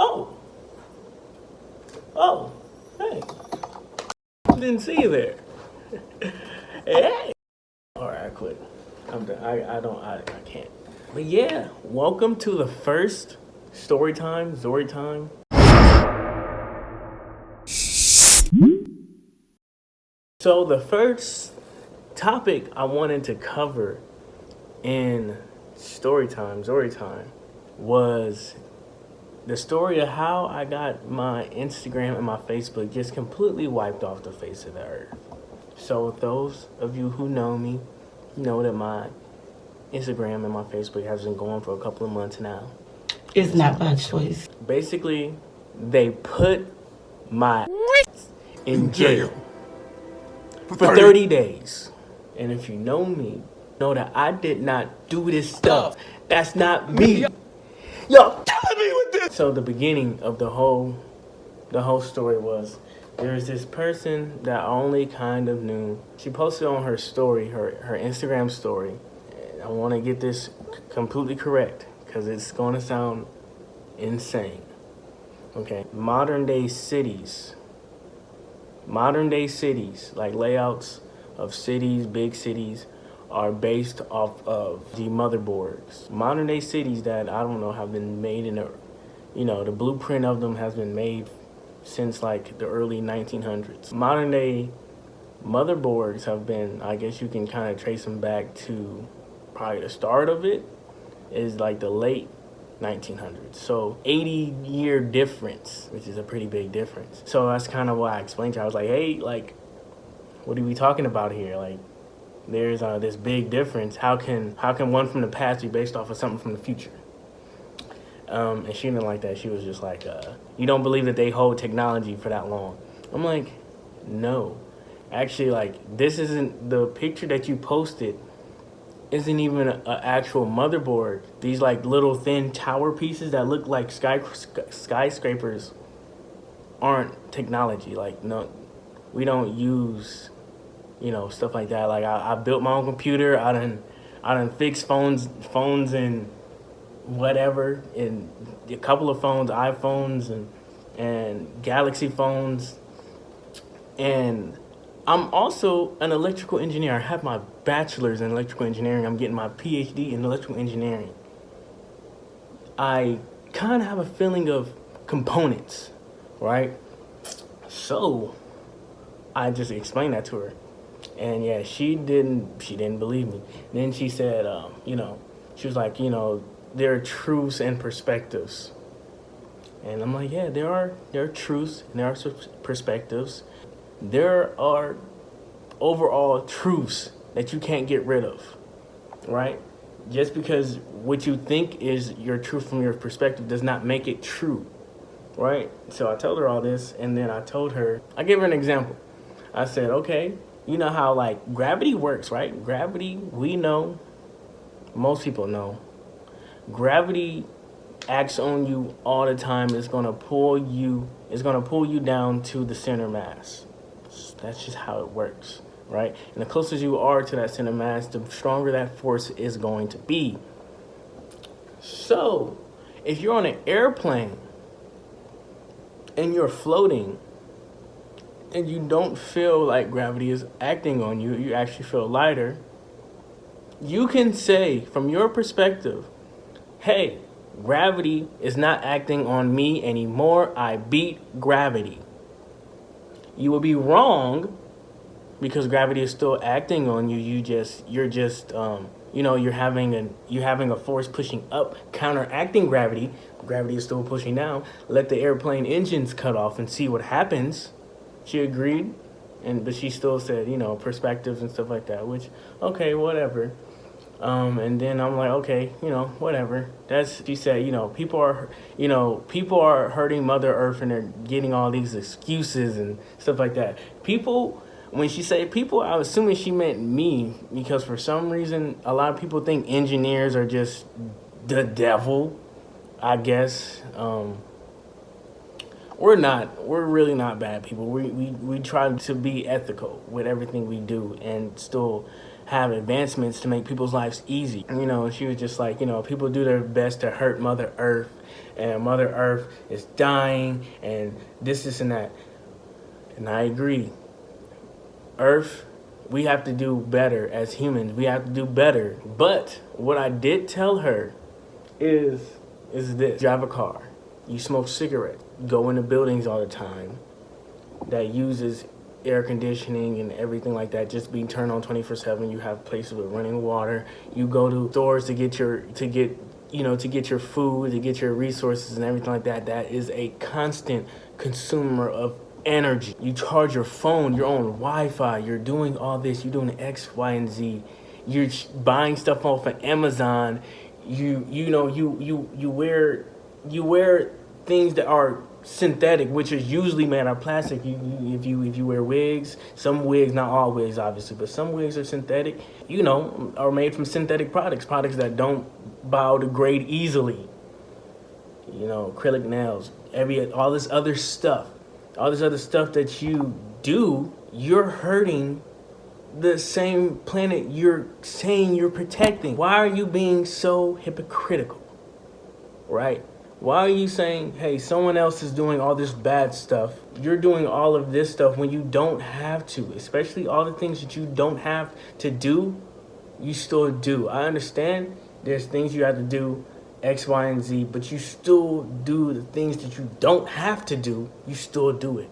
Oh, oh, hey, didn't see you there. Hey. All right, I quit. I'm done. I can't. But yeah, welcome to the first story time, Ztory time. So the first topic I wanted to cover in Ztory time, was the story of how I got my Instagram and my Facebook just completely wiped off the face of the earth. So those of you who know me know that my Instagram and my Facebook has been going for a couple of months now. It's not by choice. Basically, they put my in jail for 30 days. And if you know me, know that I did not do this stuff. That's not me. Yo, killing me with this. So the beginning of the whole story was, there's this person that I only kind of knew. She posted on her story, her Instagram story. And I want to get this completely correct because it's going to sound insane. Okay, modern day cities, like layouts of cities, big cities, are based off of the motherboards. Modern day cities that I don't know have been made in the blueprint of them has been made since like the early 1900s. Modern day motherboards have been, I guess you can kind of trace them back to probably the start of it is like the late 1900s. So 80-year difference, which is a pretty big difference. So that's kind of why I explained to her. I was like, hey, like, what are we talking about here? Like, there's this big difference. How can one from the past be based off of something from the future? And she didn't like that. She was just like, you don't believe that they hold technology for that long. I'm like, no. Actually, like, this isn't, the picture that you posted isn't even an actual motherboard. These like little thin tower pieces that look like skyscrapers aren't technology. Like, no, we don't use, stuff like that. Like, I built my own computer. I done fixed phones and whatever, and a couple of phones, iPhones and Galaxy phones. And I'm also an electrical engineer. I have my bachelor's in electrical engineering. I'm getting my PhD in electrical engineering. I kind of have a feeling of components, right? So I just explained that to her. And yeah, she didn't believe me. Then she said, she was like, there are truths and perspectives. And I'm like, yeah, there are truths and there are perspectives. There are overall truths that you can't get rid of, right? Just because what you think is your truth from your perspective does not make it true, right? So I told her all this, and then I gave her an example. I said, okay, you know how like gravity works, right? Gravity, we know, most people know, gravity acts on you all the time. It's gonna pull you down to the center mass. That's just how it works, right? And the closer you are to that center mass, the stronger that force is going to be. So, if you're on an airplane and you're floating and you don't feel like gravity is acting on you, you actually feel lighter, you can say from your perspective, hey, gravity is not acting on me anymore. I beat gravity. You will be wrong because gravity is still acting on you. You're having a force pushing up, counteracting gravity. Gravity is still pushing down. Let the airplane engines cut off and see what happens. She agreed, but she still said, perspectives and stuff like that, which, okay, whatever. And then I'm like, okay, whatever. She said, people are hurting Mother Earth and they're getting all these excuses and stuff like that. People, when she said people, I was assuming she meant me, because for some reason, a lot of people think engineers are just the devil, I guess. We're not. We're really not bad people. We try to be ethical with everything we do and still have advancements to make people's lives easy. You know, and she was just like, you know, people do their best to hurt Mother Earth, and Mother Earth is dying, and this, and that. And I agree. Earth, we have to do better as humans. We have to do better. But what I did tell her is this: drive a car, you smoke cigarettes, go into buildings all the time that uses air conditioning and everything like that, just being turned on 24/7. You have places with running water. You go to stores to get your food, to get your resources and everything like that. That is a constant consumer of energy. You charge your phone, you're on Wi-Fi, you're doing all this, you're doing X, Y, and Z. You're buying stuff off of Amazon. You wear things that are synthetic, which is usually made out of plastic. If you wear wigs, some wigs, not all wigs obviously, but some wigs are synthetic, are made from synthetic products that don't biodegrade easily. Acrylic nails, all this other stuff that you do, you're hurting the same planet you're saying you're protecting. Why are you being so hypocritical, right? Why are you saying, hey, someone else is doing all this bad stuff, you're doing all of this stuff when you don't have to, especially all the things that you don't have to do, you still do. I understand there's things you have to do, X, Y, and Z, but you still do the things that you don't have to do, you still do it.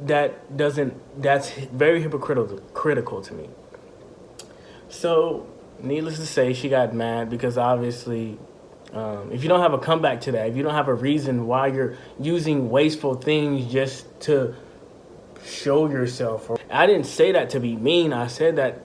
That's very hypocritical to me. So, needless to say, she got mad because obviously, if you don't have a comeback to that, if you don't have a reason why you're using wasteful things just to show yourself, I didn't say that to be mean. I said that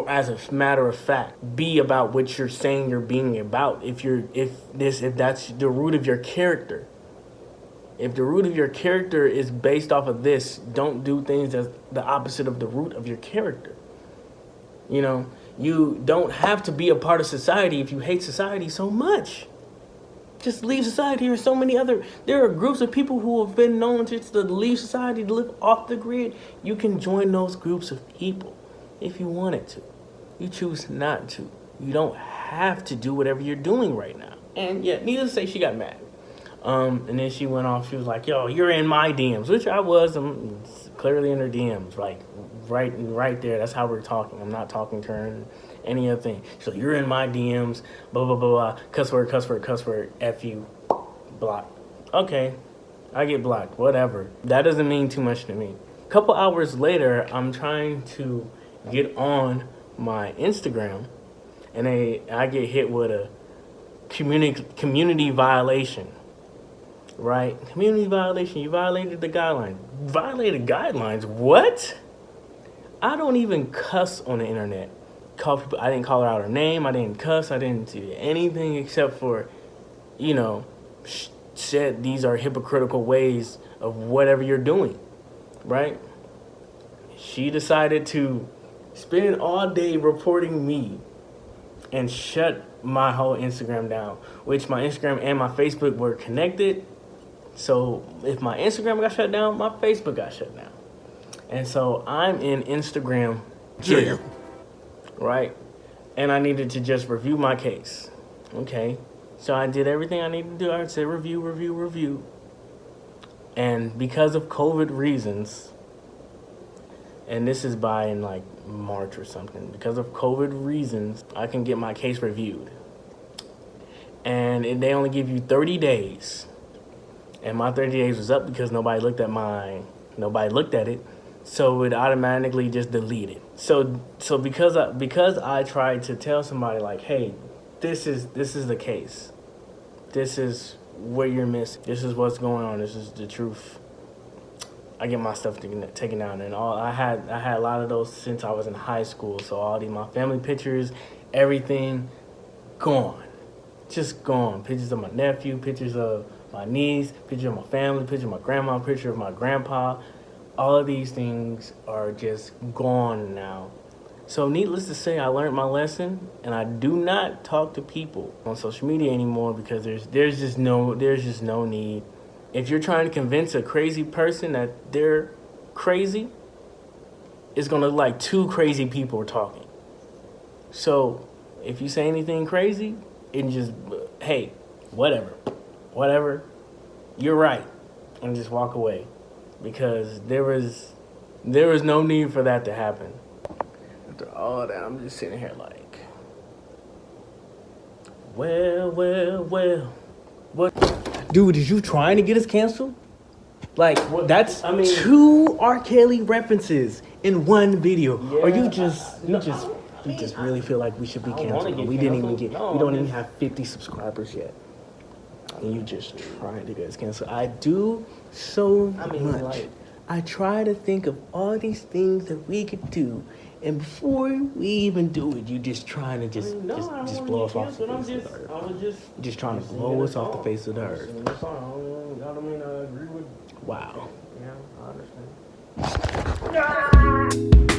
as a matter of fact, be about what you're saying you're being about. If that's the root of your character. If the root of your character is based off of this, don't do things that's the opposite of the root of your character. You don't have to be a part of society if you hate society so much. Just leave society. There are groups of people who have been known to leave society, to live off the grid. You can join those groups of people if you wanted to. You choose not to. You don't have to do whatever you're doing right now. And yeah, needless to say, she got mad. And then she went off. She was like, yo, you're in my DMs, which I was. I'm clearly in her DMs, like right there. That's how we're talking. I'm not talking to her and any other thing. So you're in my DMs, blah, blah, blah, blah. Cuss word, F you, block. Okay, I get blocked, whatever. That doesn't mean too much to me. A couple hours later, I'm trying to get on my Instagram, and I get hit with a community violation. Right? Community violation. You violated the guidelines. Violated guidelines? What? I don't even cuss on the internet. I didn't call her out her name. I didn't cuss. I didn't do anything except for, said these are hypocritical ways of whatever you're doing. Right? She decided to spend all day reporting me and shut my whole Instagram down, which my Instagram and my Facebook were connected. So if my Instagram got shut down, my Facebook got shut down. And so I'm in Instagram jail, right? And I needed to just review my case. Okay. So I did everything I needed to do. I said review. And because of COVID reasons, and this is by in like March or something, because of COVID reasons, I can get my case reviewed. And they only give you 30 days. And my 30 days was up because nobody looked at it, so it automatically just deleted. So because I tried to tell somebody like, hey, this is the case, this is what you're missing, this is what's going on, this is the truth. I get my stuff taken down, and I had a lot of those since I was in high school. So all my family pictures, everything, gone, just gone. Pictures of my nephew, pictures of my niece, picture of my family, picture of my grandma, picture of my grandpa. All of these things are just gone now. So needless to say, I learned my lesson, and I do not talk to people on social media anymore because there's just no need. If you're trying to convince a crazy person that they're crazy, it's gonna look like two crazy people are talking. So if you say anything crazy, and just, hey, whatever, you're right, and just walk away, because there was no need for that to happen. After all that, I'm just sitting here like, well, what? Dude, is you trying to get us canceled? Like, that's, I mean, 2 R. Kelly references in one video. Yeah, or you just really feel like we should be canceled. We don't even have 50 subscribers yet. And you just trying to get us canceled. I do so much. Like, I try to think of all these things that we could do, and before we even do it, you just trying to just blow us off the face of the earth. Just trying to blow us off the face of the earth. Wow. Yeah, I understand.